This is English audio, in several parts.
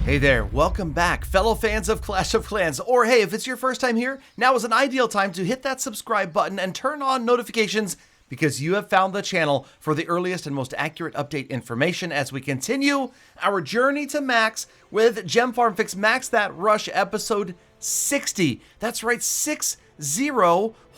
Hey there, welcome back, fellow fans of Clash of Clans. Or hey, if it's your first time here, now is an ideal time to hit that subscribe button and turn on notifications because you have found the channel for the earliest and most accurate update information as we continue our journey to max with Gem Farm Fix Max That Rush episode 60. That's right, 60,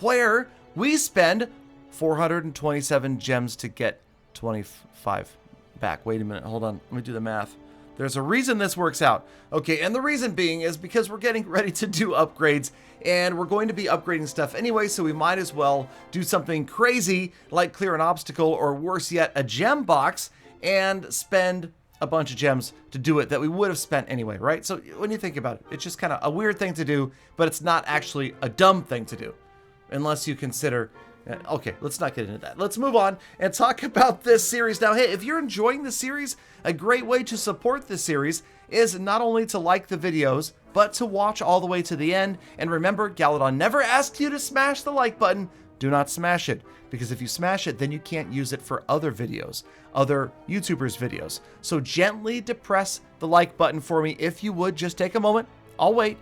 where we spend 427 gems to get 25 back. Wait a minute, hold on, let me do the math. There's a reason this works out. Okay, and the reason being is because we're getting ready to do upgrades, and we're going to be upgrading stuff anyway, so we might as well do something crazy like clear an obstacle, or worse yet, a gem box, and spend a bunch of gems to do it that we would have spent anyway, right? So when you think about it, it's just kind of a weird thing to do, but it's not actually a dumb thing to do, unless you consider... Okay, let's not get into that. Let's move on and talk about this series. Now, hey, if you're enjoying the series, a great way to support this series is not only to like the videos, but to watch all the way to the end. And remember, Galadon never asked you to smash the like button. Do not smash it, because if you smash it, then you can't use it for other videos, other YouTubers' videos. So gently depress the like button for me. If you would, just take a moment. I'll wait.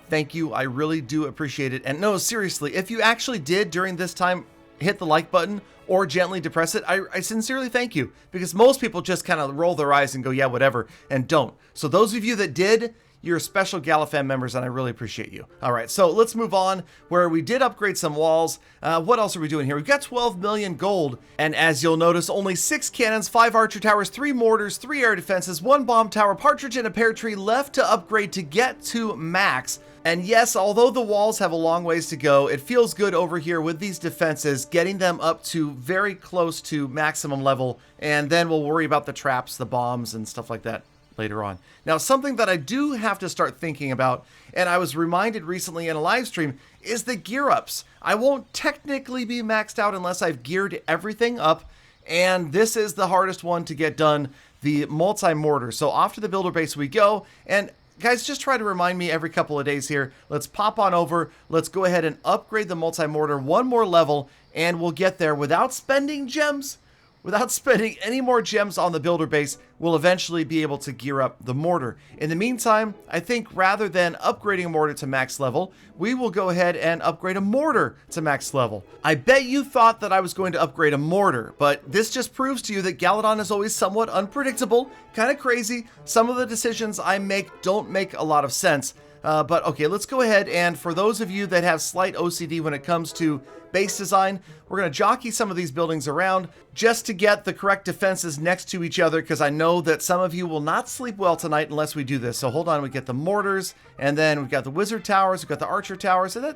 Thank you, I really do appreciate it. And no, seriously, if you actually did during this time hit the like button or gently depress it, I sincerely thank you, because most people just kind of roll their eyes and go, yeah, whatever, and don't. So those of you that did, you're special Galafam members, and I really appreciate you. All right, so let's move on, where we did upgrade some walls. What else are we doing here? We've got 12 million gold, and as you'll notice, only 6 cannons, 5 archer towers, 3 mortars, 3 air defenses, 1 bomb tower, partridge, and a pear tree left to upgrade to get to max. And yes, although the walls have a long ways to go, it feels good over here with these defenses, getting them up to very close to maximum level, and then we'll worry about the traps, the bombs, and stuff like that later on. Now, something that I do have to start thinking about, and I was reminded recently in a live stream, is the gear ups. I won't technically be maxed out unless I've geared everything up, and this is the hardest one to get done, the multi-mortar. So off to the builder base we go, and guys, just try to remind me every couple of days here. Let's pop on over. Let's go ahead and upgrade the multi-mortar one more level, and we'll get there without spending gems. Without spending any more gems on the builder base, we'll eventually be able to gear up the mortar. In the meantime, I think rather than upgrading a mortar to max level, we will go ahead and upgrade a mortar to max level. I bet you thought that I was going to upgrade a mortar, but this just proves to you that Galadon is always somewhat unpredictable, kind of crazy. Some of the decisions I make don't make a lot of sense. But okay, let's go ahead, and for those of you that have slight OCD when it comes to base design, we're going to jockey some of these buildings around just to get the correct defenses next to each other, because I know that some of you will not sleep well tonight unless we do this. So hold on, we get the mortars, and then we've got the wizard towers, we've got the archer towers, and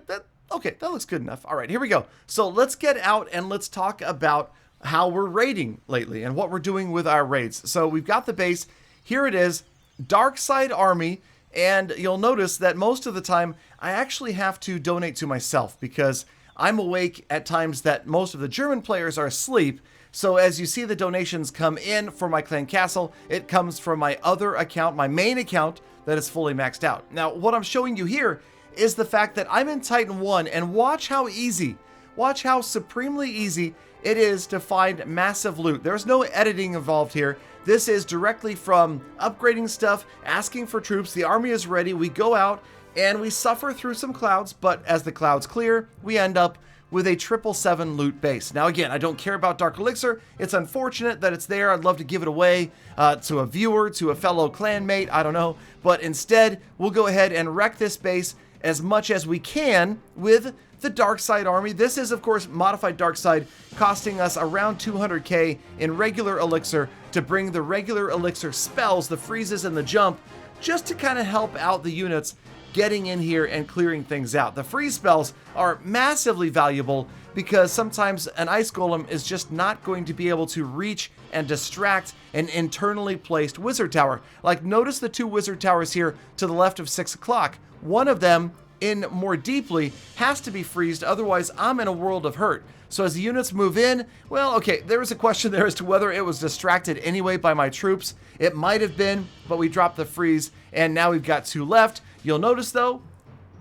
okay, that looks good enough. All right, here we go. So let's get out and let's talk about how we're raiding lately and what we're doing with our raids. So we've got the base, here it is, Dark Side Army. And you'll notice that most of the time, I actually have to donate to myself because I'm awake at times that most of the German players are asleep. So as you see the donations come in for my clan castle, it comes from my other account, my main account, that is fully maxed out. Now, what I'm showing you here is the fact that I'm in Titan 1, and watch how easy, watch how supremely easy it is to find massive loot. There's no editing involved here. This is directly from upgrading stuff, asking for troops. The army is ready. We go out and we suffer through some clouds, but as the clouds clear, we end up with a 777 loot base. Now again, I don't care about Dark Elixir. It's unfortunate that it's there. I'd love to give it away to a viewer, to a fellow clanmate, I don't know. But instead, we'll go ahead and wreck this base as much as we can with the Dark Side Army. This is, of course, modified Dark Side, costing us around 200k in regular Elixir to bring the regular Elixir spells, the freezes and the jump, just to kind of help out the units getting in here and clearing things out. The freeze spells are massively valuable because sometimes an ice golem is just not going to be able to reach and distract an internally placed wizard tower. Like, notice the 2 wizard towers here to the left of 6 o'clock. One of them, in more deeply, has to be freezed, otherwise I'm in a world of hurt. So as the units move in, well, okay, there was a question there as to whether it was distracted anyway by my troops. It might have been, but we dropped the freeze, and now we've got 2 left. You'll notice, though,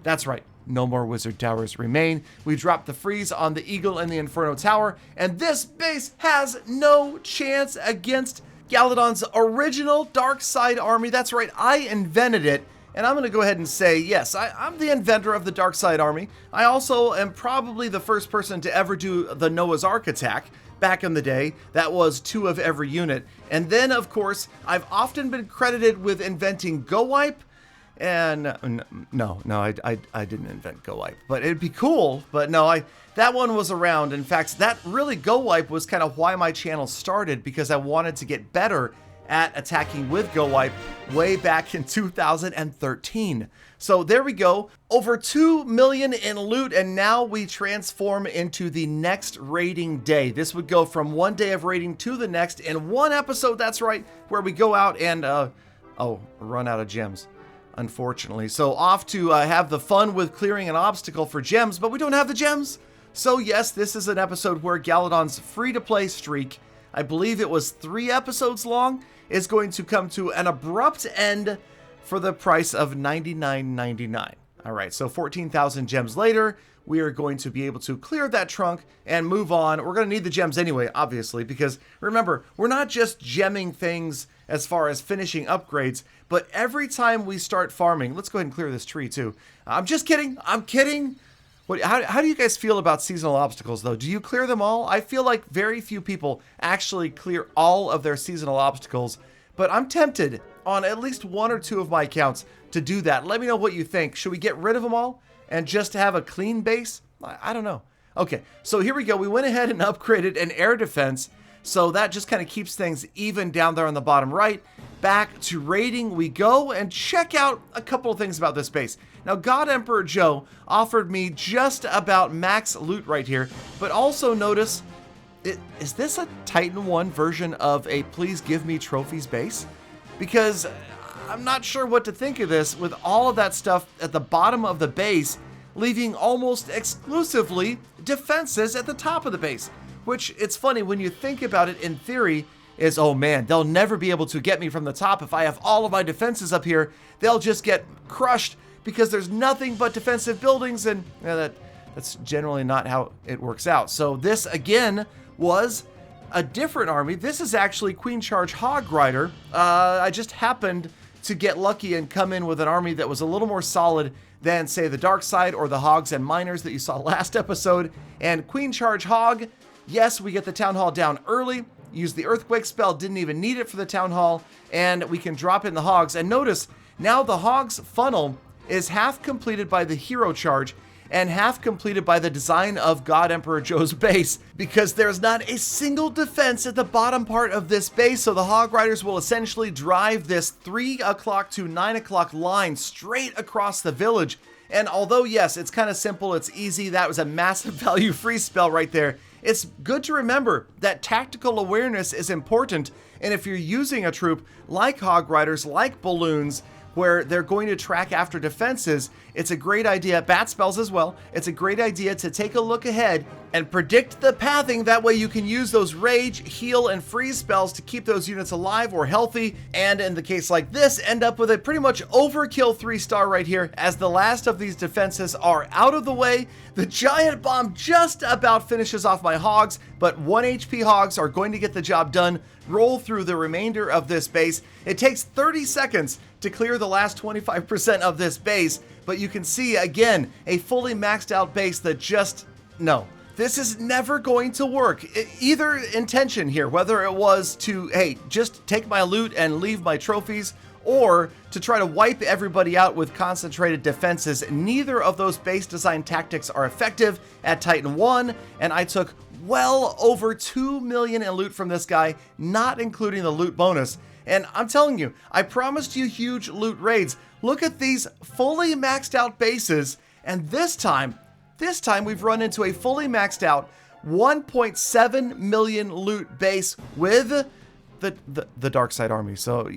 that's right, no more wizard towers remain. We dropped the freeze on the Eagle and the Inferno Tower, and this base has no chance against Galadon's original dark side army. That's right, I invented it. And I'm going to go ahead and say, yes, I'm the inventor of the dark side army. I also am probably the first person to ever do the Noah's Ark attack. Back in the day, that was 2 of every unit. And then, of course, I've often been credited with inventing Go Wipe. And no, I didn't invent Go Wipe, but it'd be cool. But no, that one was around. In fact, that really Go Wipe was kind of why my channel started, because I wanted to get better at attacking with Go Wipe way back in 2013. So there we go, over 2 million in loot, and now we transform into the next raiding day. This would go from one day of raiding to the next in one episode, that's right, where we go out and, run out of gems, unfortunately. So off to have the fun with clearing an obstacle for gems, but we don't have the gems. So yes, this is an episode where Galadon's free-to-play streak, I believe it was 3 episodes long, is going to come to an abrupt end for the price of $99.99. All right, so 14,000 gems later, we are going to be able to clear that trunk and move on. We're going to need the gems anyway, obviously, because remember, we're not just gemming things as far as finishing upgrades, but every time we start farming, let's go ahead and clear this tree too. I'm just kidding. I'm kidding. How do you guys feel about seasonal obstacles, though? Do you clear them all? I feel like very few people actually clear all of their seasonal obstacles, but I'm tempted on at least 1 or 2 of my accounts to do that. Let me know what you think. Should we get rid of them all and just have a clean base? I don't know. Okay, so here we go. We went ahead and upgraded an air defense, so that just kind of keeps things even down there on the bottom right. Back to raiding we go, and check out a couple of things about this base. Now, God Emperor Joe offered me just about max loot right here, but also notice, is this a Titan 1 version of a please give me trophies base? Because I'm not sure what to think of this with all of that stuff at the bottom of the base, leaving almost exclusively defenses at the top of the base. Which, it's funny, when you think about it in theory, is, oh man, they'll never be able to get me from the top if I have all of my defenses up here. They'll just get crushed because there's nothing but defensive buildings, and that's generally not how it works out. So this, again, was a different army. This is actually Queen Charge Hog Rider. I just happened to get lucky and come in with an army that was a little more solid than, say, the Dark Side or the Hogs and Miners that you saw last episode. And Queen Charge Hog, yes, we get the Town Hall down early, use the Earthquake spell, didn't even need it for the Town Hall, and we can drop in the Hogs. And notice, now the Hogs funnel is half completed by the Hero Charge and half completed by the design of God Emperor Joe's base, because there's not a single defense at the bottom part of this base, so the Hog Riders will essentially drive this 3 o'clock to 9 o'clock line straight across the village. And although, yes, it's kind of simple, it's easy, that was a massive value free spell right there, it's good to remember that tactical awareness is important, and if you're using a troop like Hog Riders, like Balloons, where they're going to track after defenses, it's a great idea, bat spells as well, it's a great idea to take a look ahead and predict the pathing. That way you can use those rage, heal, and freeze spells to keep those units alive or healthy, and in the case like this, end up with a pretty much overkill 3-star right here. As the last of these defenses are out of the way, the giant bomb just about finishes off my Hogs, but 1 HP Hogs are going to get the job done, roll through the remainder of this base. It takes 30 seconds to clear the last 25% of this base, but you can see, again, a fully maxed out base that just, no. This is never going to work. Either intention here, whether it was to, hey, just take my loot and leave my trophies, or to try to wipe everybody out with concentrated defenses, neither of those base design tactics are effective at Titan 1, and I took well over 2 million in loot from this guy, not including the loot bonus. And I'm telling you, I promised you huge loot raids. Look at these fully maxed out bases, and this time we've run into a fully maxed out 1.7 million loot base with the Dark Side army. So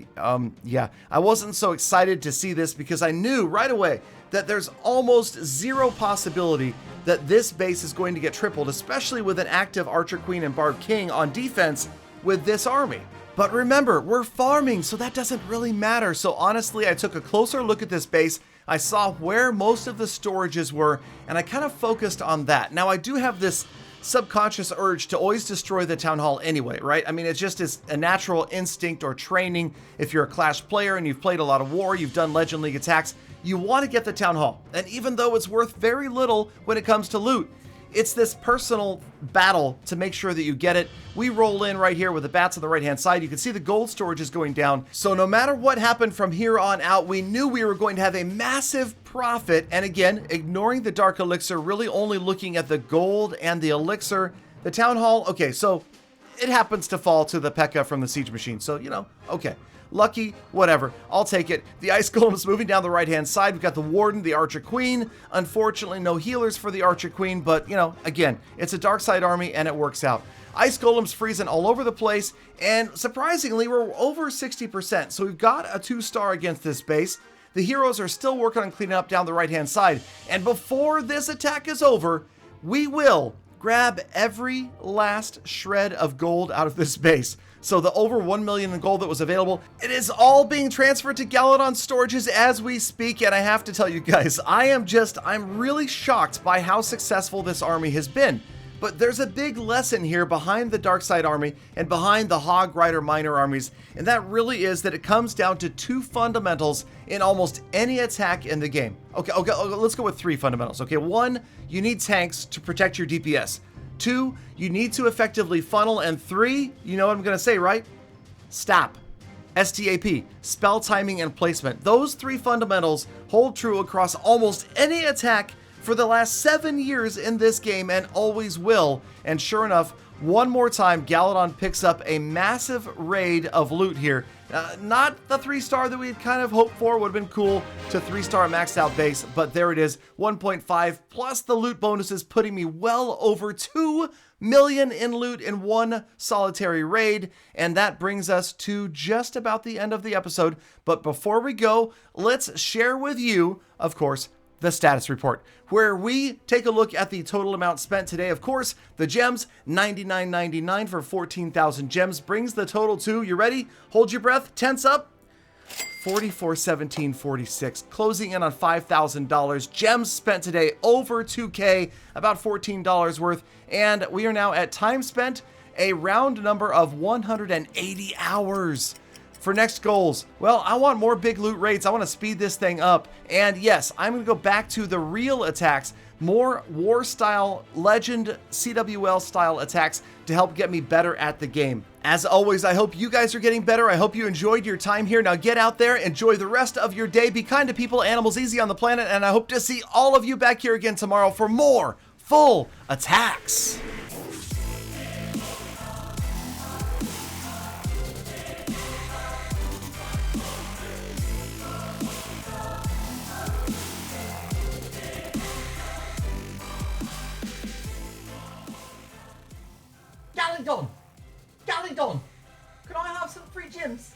yeah, I wasn't so excited to see this because I knew right away that there's almost zero possibility that this base is going to get tripled, especially with an active Archer Queen and Barb King on defense with this army. But remember, we're farming, so that doesn't really matter. So honestly, I took a closer look at this base. I saw where most of the storages were, and I kind of focused on that. Now, I do have this subconscious urge to always destroy the town hall anyway, right? I mean, it's just is a natural instinct or training. If you're a Clash player and you've played a lot of war, you've done Legend League attacks, you want to get the town hall. And even though it's worth very little when it comes to loot, it's this personal battle to make sure that you get it. We roll in right here with the bats on the right-hand side. You can see the gold storage is going down. So no matter what happened from here on out, we knew we were going to have a massive profit. And again, ignoring the dark elixir, really only looking at the gold and the elixir. The town hall, okay, so it happens to fall to the P.E.K.K.A. from the siege machine. So, you know, okay. Lucky, whatever. I'll take it. The Ice Golem is moving down the right-hand side. We've got the Warden, the Archer Queen. Unfortunately, no healers for the Archer Queen, but, you know, again, it's a dark side army, and it works out. Ice Golem's freezing all over the place, and surprisingly, we're over 60%, so we've got a 2-star against this base. The heroes are still working on cleaning up down the right-hand side, and before this attack is over, we will grab every last shred of gold out of this base. So the over 1 million in gold that was available, it is all being transferred to Galadon storages as we speak. And I have to tell you guys, I'm really shocked by how successful this army has been. But there's a big lesson here behind the Dark Side army and behind the Hog Rider Miner armies. And that really is that it comes down to 2 fundamentals in almost any attack in the game. Okay, let's go with 3 fundamentals. Okay, 1, you need tanks to protect your DPS. 2, you need to effectively funnel. And 3, you know what I'm going to say, right? Stop. STAP, spell timing and placement. Those 3 fundamentals hold true across almost any attack for the last 7 years in this game and always will. And sure enough, one more time, Galadon picks up a massive raid of loot here. Not the 3-star that we had kind of hoped for. Would have been cool to 3-star maxed out base, but there it is, 1.5 plus the loot bonuses, putting me well over 2 million in loot in one solitary raid. And that brings us to just about the end of the episode. But before we go, let's share with you, of course, the status report, where we take a look at the total amount spent today. Of course, the gems, $99.99 for 14,000 gems, brings the total to, you ready? Hold your breath, tense up. $44,1746, closing in on $5,000. Gems spent today over 2K, about $14 worth, and we are now at time spent, a round number of 180 hours. For next goals, well, I want more big loot rates. I want to speed this thing up. And yes, I'm going to go back to the real attacks, more war style, legend, CWL style attacks to help get me better at the game. As always, I hope you guys are getting better. I hope you enjoyed your time here. Now get out there, enjoy the rest of your day. Be kind to people, animals, easy on the planet. And I hope to see all of you back here again tomorrow for more full attacks. Galadon! Galadon! Can I have some free gems?